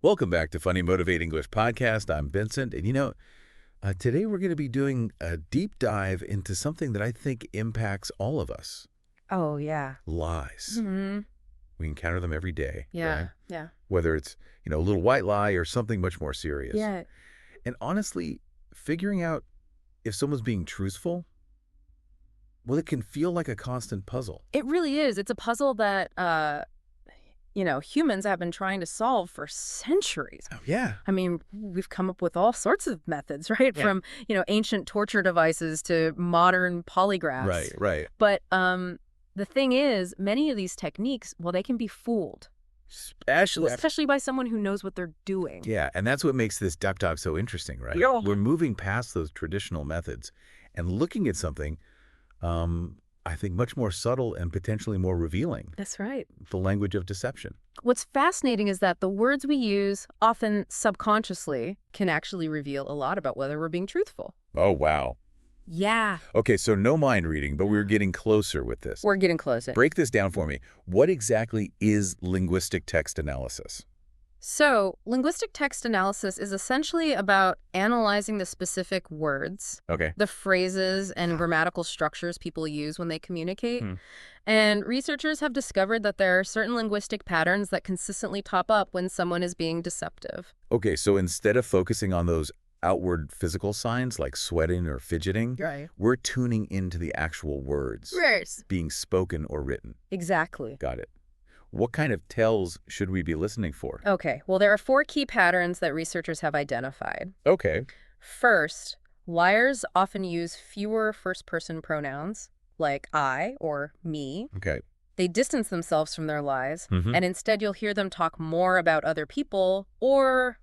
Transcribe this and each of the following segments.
Welcome back to Funny Motivate English Podcast. I'm Vincent, and today we're going to be doing a deep dive into something that I think impacts all of us. Oh, yeah. Lies. Mm-hmm. We encounter them every day, Yeah, right? yeah. Whether it's, a little white lie or something much more serious. Yeah. And honestly, figuring out if someone's being truthful, well, it can feel like a constant puzzle. It really is. It's a puzzle that, humans have been trying to solve for centuries. Oh, yeah. I mean, we've come up with all sorts of methods, right? Yeah. From, ancient torture devices to modern polygraphs. Right. But the thing is, many of these techniques, well, they can be fooled. Especially by someone who knows what they're doing. Yeah, and that's what makes this duck talk so interesting, right? Yeah. We're moving past those traditional methods and looking at something, I think, much more subtle and potentially more revealing. That's right. The language of deception. What's fascinating is that the words we use, often subconsciously, can actually reveal a lot about whether we're being truthful. Oh, wow. Yeah. Okay, so no mind reading, but we're getting closer with this. We're getting closer. Break this down for me. What exactly is linguistic text analysis? So, linguistic text analysis is essentially about analyzing the specific words, Okay. the phrases and grammatical structures people use when they communicate. Hmm. And researchers have discovered that there are certain linguistic patterns that consistently pop up when someone is being deceptive. Okay, so instead of focusing on those outward physical signs like sweating or fidgeting, Right. we're tuning into the actual words being spoken or written. Exactly. Got it. What kind of tells should we be listening for? Okay, well, there are 4 key patterns that researchers have identified. Okay. First, liars often use fewer first-person pronouns, like I or me. Okay. They distance themselves from their lies, Mhm. and instead you'll hear them talk more about other people or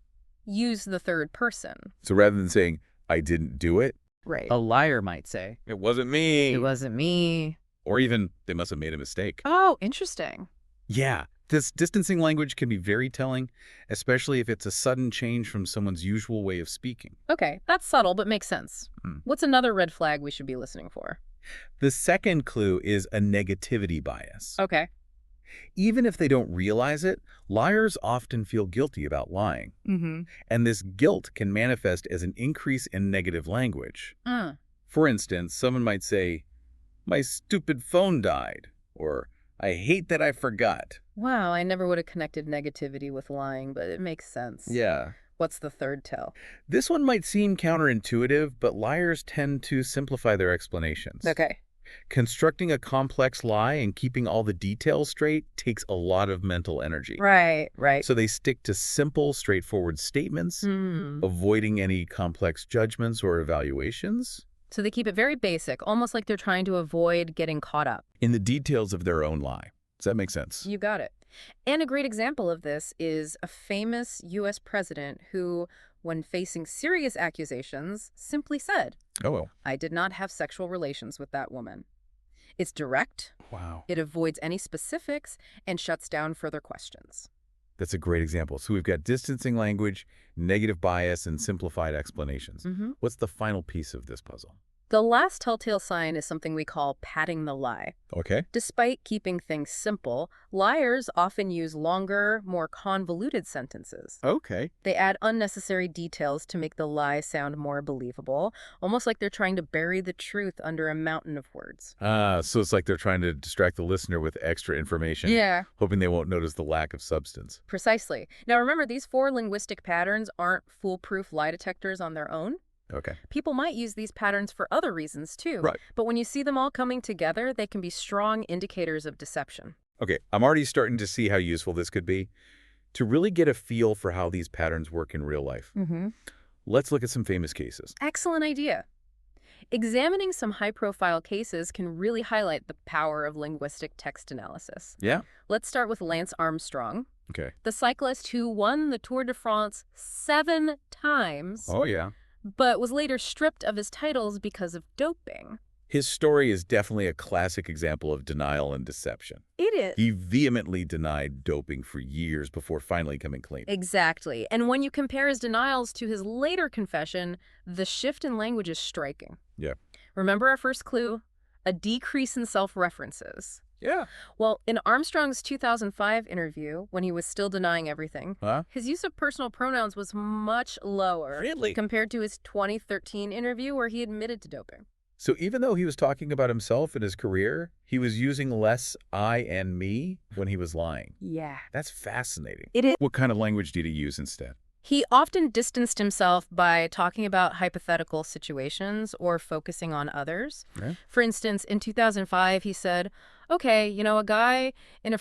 use the third person. So rather than saying, I didn't do it, Right. A liar might say, it wasn't me. It wasn't me. Or even, they must have made a mistake. Oh, interesting. Yeah. This distancing language can be very telling, especially if it's a sudden change from someone's usual way of speaking. Okay, that's subtle, but makes sense. Hmm. What's another red flag we should be listening for? The second clue is a negativity bias. Okay. Even if they don't realize it, liars often feel guilty about lying. Mm-hmm. And this guilt can manifest as an increase in negative language. For instance, someone might say, my stupid phone died, or I hate that I forgot. Wow, I never would have connected negativity with lying, but it makes sense. Yeah. What's the third tell? This one might seem counterintuitive, but liars tend to simplify their explanations. Okay. Constructing a complex lie and keeping all the details straight takes a lot of mental energy. Right. So they stick to simple, straightforward statements, Hmm. avoiding any complex judgments or evaluations. So they keep it very basic, almost like they're trying to avoid getting caught up. In the details of their own lie. Does that make sense? You got it. And a great example of this is a famous U.S. president who, when facing serious accusations, simply said, Oh, well. I did not have sexual relations with that woman. It's direct, Wow. it avoids any specifics, and shuts down further questions. That's a great example. So we've got distancing language, negative bias, and simplified explanations. Mm-hmm. What's the final piece of this puzzle? The last telltale sign is something we call padding the lie. Okay. Despite keeping things simple, liars often use longer, more convoluted sentences. Okay. They add unnecessary details to make the lie sound more believable, almost like they're trying to bury the truth under a mountain of words. So it's like they're trying to distract the listener with extra information, Yeah, hoping they won't notice the lack of substance. precisely. Now remember, these 4 linguistic patterns aren't foolproof lie detectors on their own. Okay. People might use these patterns for other reasons too. Right. But when you see them all coming together, they can be strong indicators of deception. Okay, I'm already starting to see how useful this could be. To really get a feel for how these patterns work in real life, Mm-hmm. let's look at some famous cases. Excellent idea. Examining some high-profile cases can really highlight the power of linguistic text analysis. Yeah? Let's start with Lance Armstrong, Okay. the cyclist who won the Tour de France 7 times, Oh, yeah. but was later stripped of his titles because of doping. His story is definitely a classic example of denial and deception. It is. He vehemently denied doping for years before finally coming clean. Exactly. And when you compare his denials to his later confession, the shift in language is striking. Yeah. Remember our first clue? A decrease in self-references. Yeah. Well, in Armstrong's 2005 interview, when he was still denying everything, Huh? his use of personal pronouns was much lower Really? compared to his 2013 interview where he admitted to doping. So even though he was talking about himself and his career, he was using less I and me when he was lying. Yeah. That's fascinating. It is. What kind of language did he use instead? He often distanced himself by talking about hypothetical situations or focusing on others. Yeah. For instance, in 2005, he said, okay, a guy in a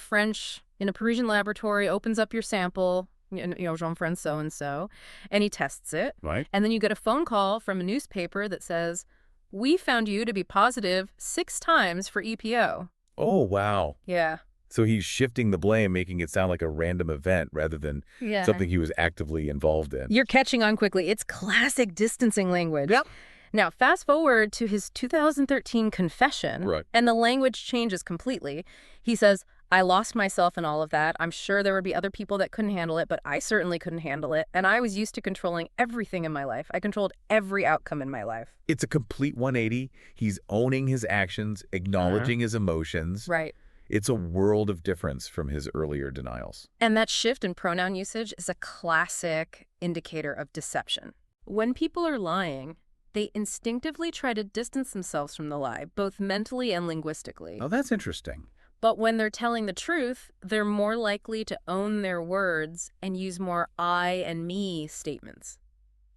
Parisian laboratory opens up your sample, Jean-Francois so-and-so, and he tests it. Right. And then you get a phone call from a newspaper that says, we found you to be positive 6 times for EPO. Oh, wow. Yeah. So he's shifting the blame, making it sound like a random event rather than something he was actively involved in. You're catching on quickly. It's classic distancing language. Yep. Now, fast forward to his 2013 confession, Right. and the language changes completely. He says, I lost myself in all of that. I'm sure there would be other people that couldn't handle it, but I certainly couldn't handle it. And I was used to controlling everything in my life. I controlled every outcome in my life. It's a complete 180. He's owning his actions, acknowledging his emotions. Right. It's a world of difference from his earlier denials. And that shift in pronoun usage is a classic indicator of deception. When people are lying, they instinctively try to distance themselves from the lie, both mentally and linguistically. Oh, that's interesting. But when they're telling the truth, they're more likely to own their words and use more I and me statements.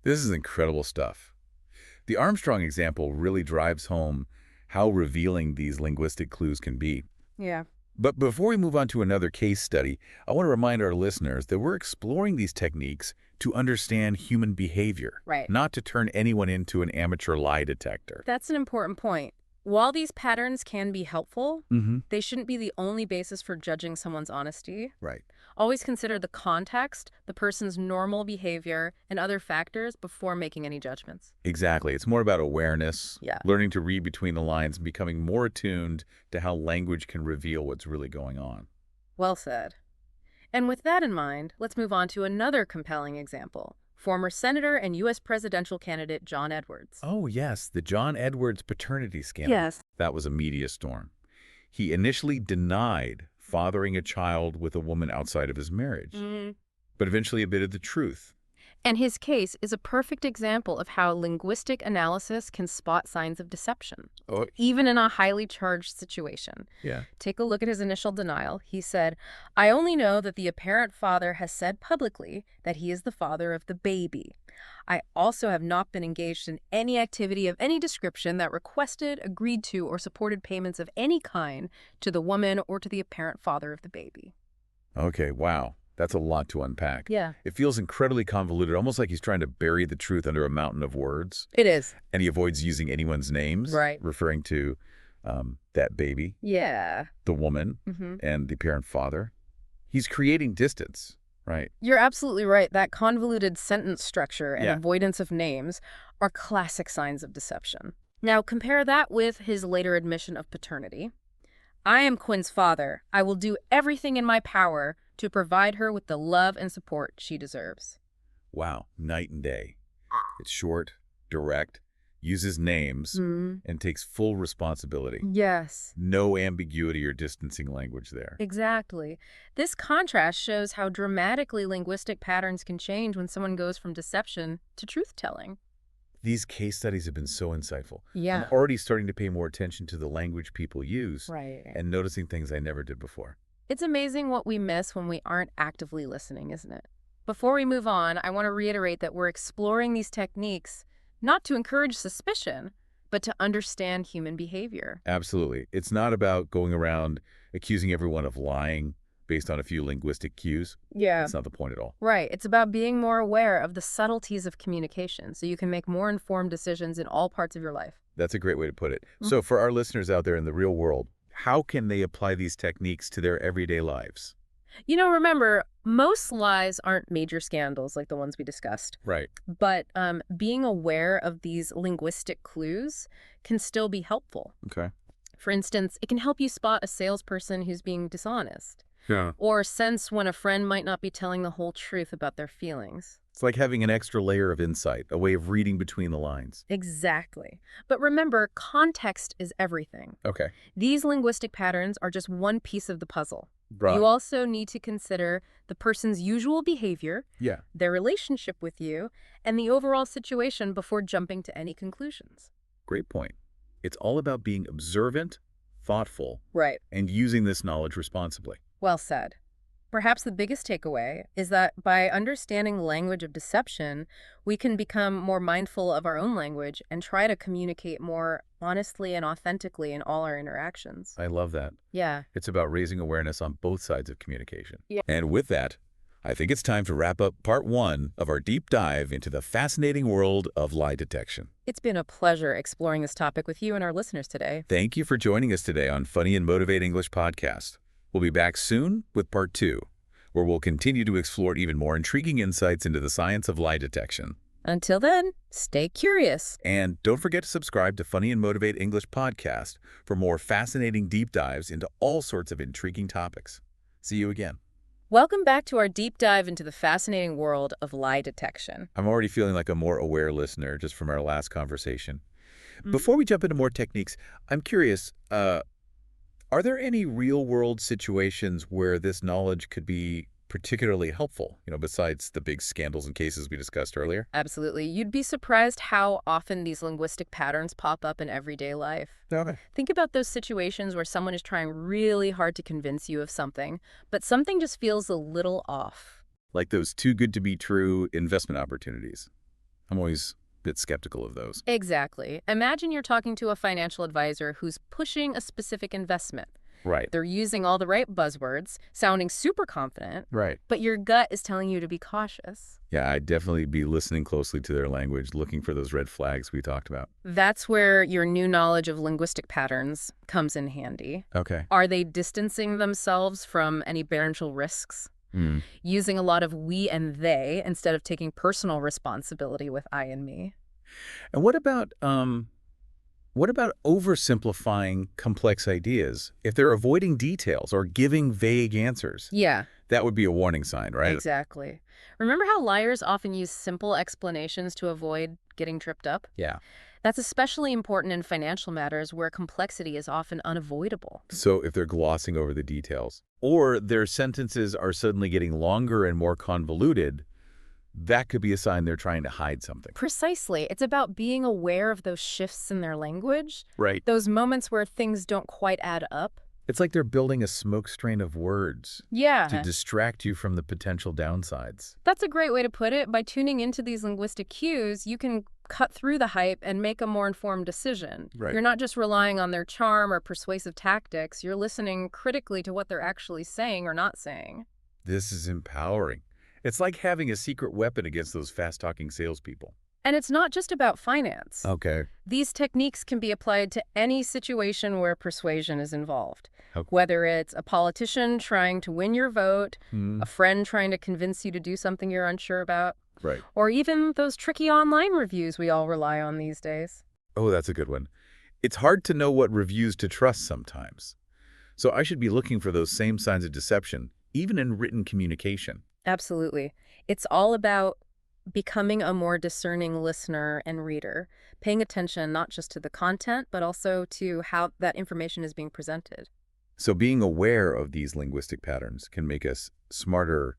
This is incredible stuff. The Armstrong example really drives home how revealing these linguistic clues can be. Yeah. But before we move on to another case study, I want to remind our listeners that we're exploring these techniques to understand human behavior, Right. not to turn anyone into an amateur lie detector. That's an important point. While these patterns can be helpful, Mm-hmm. they shouldn't be the only basis for judging someone's honesty. Right. Always consider the context, the person's normal behavior, and other factors before making any judgments. Exactly. It's more about awareness, Yeah. learning to read between the lines, and becoming more attuned to how language can reveal what's really going on. Well said. And with that in mind, let's move on to another compelling example. Former Senator and U.S. presidential candidate John Edwards. Oh, yes, the John Edwards paternity scandal. Yes. That was a media storm. He initially denied fathering a child with a woman outside of his marriage, but eventually admitted the truth. And his case is a perfect example of how linguistic analysis can spot signs of deception, Oh, even in a highly charged situation. yeah. Take a look at his initial denial. He said, I only know that the apparent father has said publicly that he is the father of the baby. I also have not been engaged in any activity of any description that requested, agreed to, or supported payments of any kind to the woman or to the apparent father of the baby. Okay, wow. That's a lot to unpack. Yeah. It feels incredibly convoluted, almost like he's trying to bury the truth under a mountain of words. It is. And he avoids using anyone's names, Right. referring to that baby, Yeah. the woman, and the apparent father. He's creating distance, right? You're absolutely right. That convoluted sentence structure and Yeah. avoidance of names are classic signs of deception. Now, compare that with his later admission of paternity. I am Quinn's father. I will do everything in my power to provide her with the love and support she deserves. Wow, night and day. It's short, direct, uses names, and takes full responsibility. Yes. No ambiguity or distancing language there. Exactly. This contrast shows how dramatically linguistic patterns can change when someone goes from deception to truth-telling. These case studies have been so insightful. Yeah. I'm already starting to pay more attention to the language people use Right. and noticing things I never did before. It's amazing what we miss when we aren't actively listening, isn't it? Before we move on, I want to reiterate that we're exploring these techniques not to encourage suspicion, but to understand human behavior. Absolutely. It's not about going around accusing everyone of lying based on a few linguistic cues. Yeah. That's not the point at all. Right. It's about being more aware of the subtleties of communication so you can make more informed decisions in all parts of your life. That's a great way to put it. So for our listeners out there in the real world, how can they apply these techniques to their everyday lives? Remember, most lies aren't major scandals like the ones we discussed. Right. But being aware of these linguistic clues can still be helpful. Okay. For instance, it can help you spot a salesperson who's being dishonest. Yeah. or sense when a friend might not be telling the whole truth about their feelings. It's like having an extra layer of insight, a way of reading between the lines. Exactly. But remember, context is everything. Okay. These linguistic patterns are just one piece of the puzzle. Right. You also need to consider the person's usual behavior, Yeah. their relationship with you, and the overall situation before jumping to any conclusions. Great point. It's all about being observant, thoughtful, Right. and using this knowledge responsibly. Well said. Perhaps the biggest takeaway is that by understanding the language of deception, we can become more mindful of our own language and try to communicate more honestly and authentically in all our interactions. I love that. Yeah. It's about raising awareness on both sides of communication. Yeah. And with that, I think it's time to wrap up part 1 of our deep dive into the fascinating world of lie detection. It's been a pleasure exploring this topic with you and our listeners today. Thank you for joining us today on Funny and Motivate English podcast. We'll be back soon with part 2, where we'll continue to explore even more intriguing insights into the science of lie detection. Until then, stay curious. And don't forget to subscribe to Funny and Motivate English podcast for more fascinating deep dives into all sorts of intriguing topics. See you again. Welcome back to our deep dive into the fascinating world of lie detection. I'm already feeling like a more aware listener just from our last conversation. Before we jump into more techniques, I'm curious, are there any real-world situations where this knowledge could be particularly helpful, besides the big scandals and cases we discussed earlier? Absolutely. You'd be surprised how often these linguistic patterns pop up in everyday life. Okay. Think about those situations where someone is trying really hard to convince you of something, but something just feels a little off. Like those too good to be true investment opportunities. I'm always a bit skeptical of those. Exactly. Imagine you're talking to a financial advisor who's pushing a specific investment. Right. They're using all the right buzzwords, sounding super confident, Right. but your gut is telling you to be cautious. Yeah, I'd definitely be listening closely to their language, looking for those red flags we talked about. That's where your new knowledge of linguistic patterns comes in handy. Okay. Are they distancing themselves from any potential risks? Using a lot of we and they instead of taking personal responsibility with I and me? And what about oversimplifying complex ideas? If they're avoiding details or giving vague answers, Yeah. that would be a warning sign, right? Exactly. Remember how liars often use simple explanations to avoid getting tripped up? Yeah. That's especially important in financial matters where complexity is often unavoidable. So if they're glossing over the details, or their sentences are suddenly getting longer and more convoluted, that could be a sign they're trying to hide something. Precisely. It's about being aware of those shifts in their language, Right. those moments where things don't quite add up. It's like they're building a smoke screen of words Yeah. to distract you from the potential downsides. That's a great way to put it. By tuning into these linguistic cues, you can cut through the hype and make a more informed decision. Right. You're not just relying on their charm or persuasive tactics. You're listening critically to what they're actually saying or not saying. This is empowering. It's like having a secret weapon against those fast-talking salespeople. And it's not just about finance. Okay. These techniques can be applied to any situation where persuasion is involved. Okay. Whether it's a politician trying to win your vote, a friend trying to convince you to do something you're unsure about, Right. or even those tricky online reviews we all rely on these days. Oh, that's a good one. It's hard to know what reviews to trust sometimes. So I should be looking for those same signs of deception, even in written communication. Absolutely. It's all about becoming a more discerning listener and reader, paying attention not just to the content, but also to how that information is being presented. So being aware of these linguistic patterns can make us smarter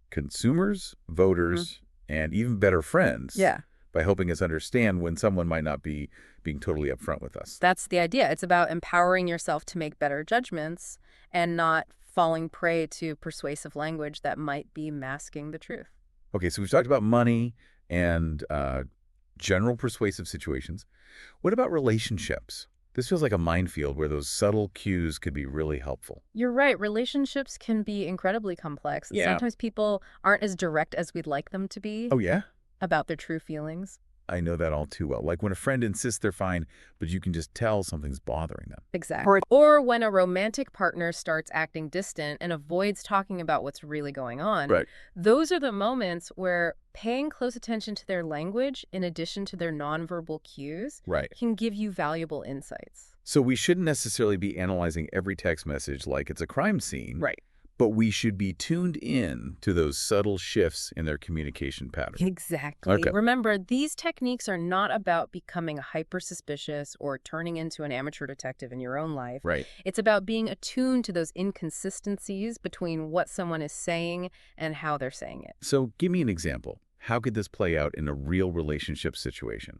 consumers, voters, and even better friends. Yeah. By helping us understand when someone might not be being totally upfront with us. That's the idea. It's about empowering yourself to make better judgments and not falling prey to persuasive language that might be masking the truth. Okay, so we've talked about money and general persuasive situations. What about relationships? This feels like a minefield where those subtle cues could be really helpful. You're right. Relationships can be incredibly complex. Yeah. Sometimes people aren't as direct as we'd like them to be Oh, yeah? about their true feelings. I know that all too well. Like when a friend insists they're fine, but you can just tell something's bothering them. Exactly. Or when a romantic partner starts acting distant and avoids talking about what's really going on. Right. Those are the moments where paying close attention to their language in addition to their nonverbal cues Right. can give you valuable insights. So we shouldn't necessarily be analyzing every text message like it's a crime scene. Right. But we should be tuned in to those subtle shifts in their communication pattern. Exactly. Okay. Remember, these techniques are not about becoming hyper-suspicious or turning into an amateur detective in your own life. Right. It's about being attuned to those inconsistencies between what someone is saying and how they're saying it. So give me an example. How could this play out in a real relationship situation?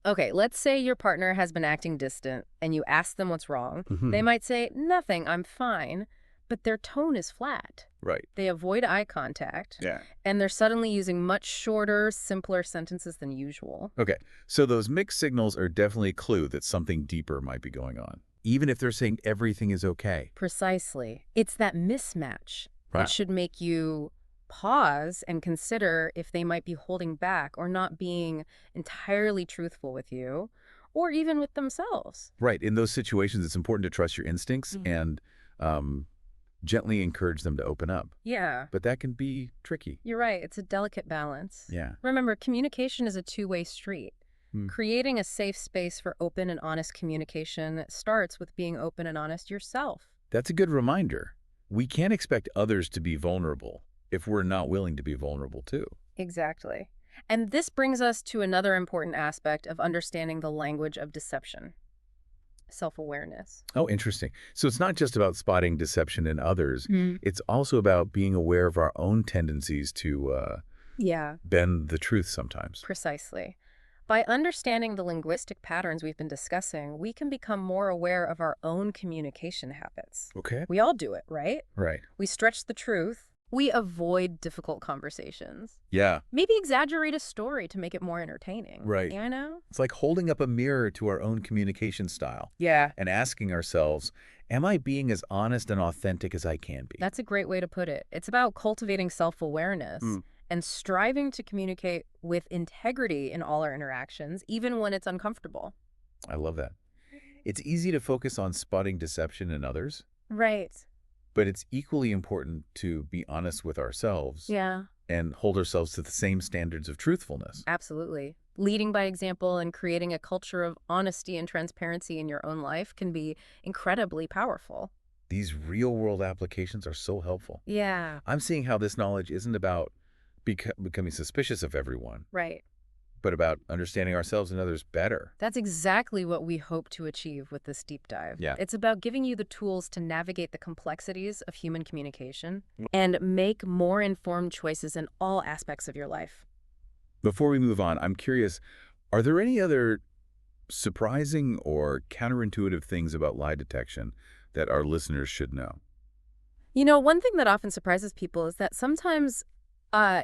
Okay, let's say your partner has been acting distant and you ask them what's wrong. They might say, "Nothing, I'm fine," but their tone is flat. Right. They avoid eye contact, Yeah. and they're suddenly using much shorter, simpler sentences than usual. Okay. So those mixed signals are definitely a clue that something deeper might be going on, even if they're saying everything is okay. Precisely. It's that mismatch Right. that should make you pause and consider if they might be holding back or not being entirely truthful with you or even with themselves. Right. In those situations, it's important to trust your instincts Mhm. and gently encourage them to open up. Yeah, But that can be tricky. you're right. It's a delicate balance. Yeah. Remember, communication is a two-way street. Hmm. Creating a safe space for open and honest communication starts with being open and honest yourself. That's a good reminder. We can't expect others to be vulnerable if we're not willing to be vulnerable too. Exactly. And this brings us to another important aspect of understanding the language of deception: self-awareness. Oh, interesting. So it's not just about spotting deception in others. It's also about being aware of our own tendencies to Yeah, bend the truth sometimes. precisely. By understanding the linguistic patterns we've been discussing, we can become more aware of our own communication habits. Okay. We all do it, right? Right. We stretch the truth. We avoid difficult conversations. Yeah. Maybe exaggerate a story to make it more entertaining. Right. You know? It's like holding up a mirror to our own communication style Yeah. and asking ourselves, am I being as honest and authentic as I can be? That's a great way to put it. It's about cultivating self-awareness and striving to communicate with integrity in all our interactions, even when it's uncomfortable. I love that. It's easy to focus on spotting deception in others, Right. but it's equally important to be honest with ourselves Yeah, and hold ourselves to the same standards of truthfulness. absolutely. Leading by example and creating a culture of honesty and transparency in your own life can be incredibly powerful. These real-world applications are so helpful. Yeah, I'm seeing how this knowledge isn't about becoming suspicious of everyone, right. but about understanding ourselves and others better. That's exactly what we hope to achieve with this deep dive. Yeah. It's about giving you the tools to navigate the complexities of human communication and make more informed choices in all aspects of your life. Before we move on, I'm curious, are there any other surprising or counterintuitive things about lie detection that our listeners should know? You know, one thing that often surprises people is that sometimes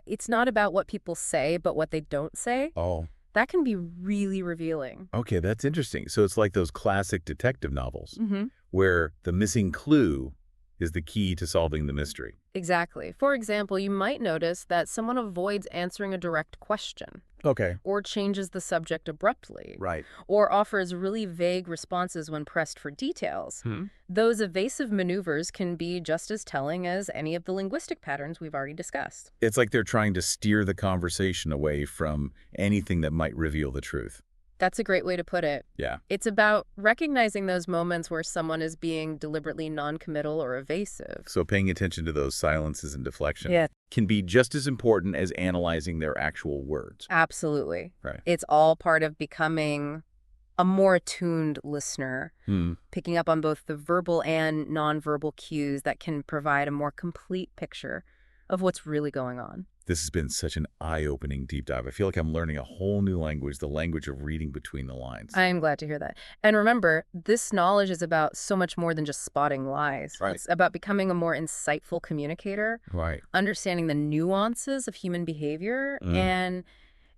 it's not about what people say, but what they don't say. Oh, That can be really revealing. okay, that's interesting. So it's like those classic detective novels Mm-hmm. where the missing clue is the key to solving the mystery. Exactly. For example, you might notice that someone avoids answering a direct question, Okay. or changes the subject abruptly, Right. or offers really vague responses when pressed for details. Those evasive maneuvers can be just as telling as any of the linguistic patterns we've already discussed. It's like they're trying to steer the conversation away from anything that might reveal the truth. That's a great way to put it. Yeah. It's about recognizing those moments where someone is being deliberately non-committal or evasive. So paying attention to those silences and deflection Yeah. can be just as important as analyzing their actual words. Absolutely. Right. It's all part of becoming a more attuned listener, picking up on both the verbal and nonverbal cues that can provide a more complete picture of what's really going on. This has been such an eye-opening deep dive. I feel like I'm learning a whole new language, the language of reading between the lines. I am glad to hear that. And remember, this knowledge is about so much more than just spotting lies. Right. It's about becoming a more insightful communicator, Right. understanding the nuances of human behavior, and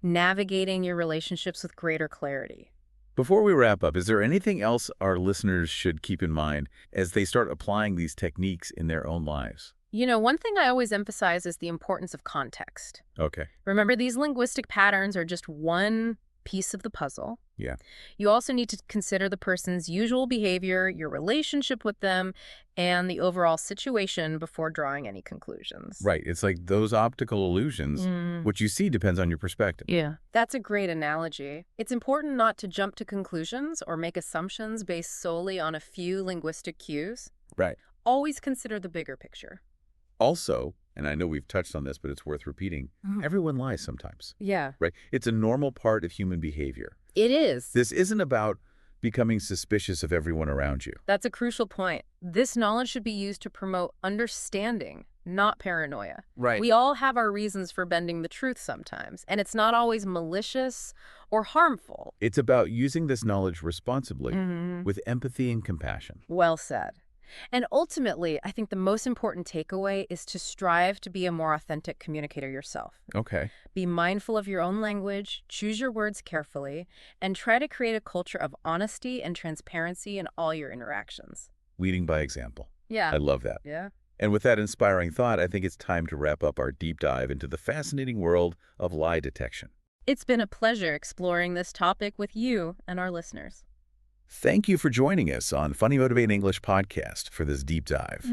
navigating your relationships with greater clarity. Before we wrap up, is there anything else our listeners should keep in mind as they start applying these techniques in their own lives? You know, one thing I always emphasize is the importance of context. Okay. Remember, these linguistic patterns are just one piece of the puzzle. Yeah. You also need to consider the person's usual behavior, your relationship with them, and the overall situation before drawing any conclusions. Right. It's like those optical illusions. What you see depends on your perspective. Yeah. That's a great analogy. It's important not to jump to conclusions or make assumptions based solely on a few linguistic cues. Right. Always consider the bigger picture. Also, and I know we've touched on this, but it's worth repeating, everyone lies sometimes, Yeah, right? It's a normal part of human behavior. it is. This isn't about becoming suspicious of everyone around you. That's a crucial point. This knowledge should be used to promote understanding, not paranoia. Right. We all have our reasons for bending the truth sometimes, and it's not always malicious or harmful. It's about using this knowledge responsibly Mhm. with empathy and compassion. Well said. And ultimately, I think the most important takeaway is to strive to be a more authentic communicator yourself. Okay. Be mindful of your own language, choose your words carefully, and try to create a culture of honesty and transparency in all your interactions. Leading by example. Yeah. I love that. Yeah. And with that inspiring thought, I think it's time to wrap up our deep dive into the fascinating world of lie detection. It's been a pleasure exploring this topic with you and our listeners. Thank you for joining us on Funny Motivated English podcast for this deep dive.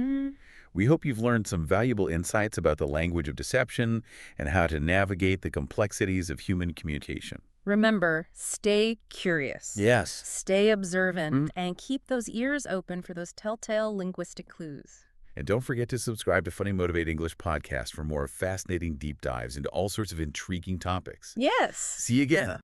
We hope you've learned some valuable insights about the language of deception and how to navigate the complexities of human communication. Remember, stay curious. Yes. Stay observant and keep those ears open for those telltale linguistic clues. And don't forget to subscribe to Funny Motivated English podcast for more fascinating deep dives into all sorts of intriguing topics. Yes. See you again.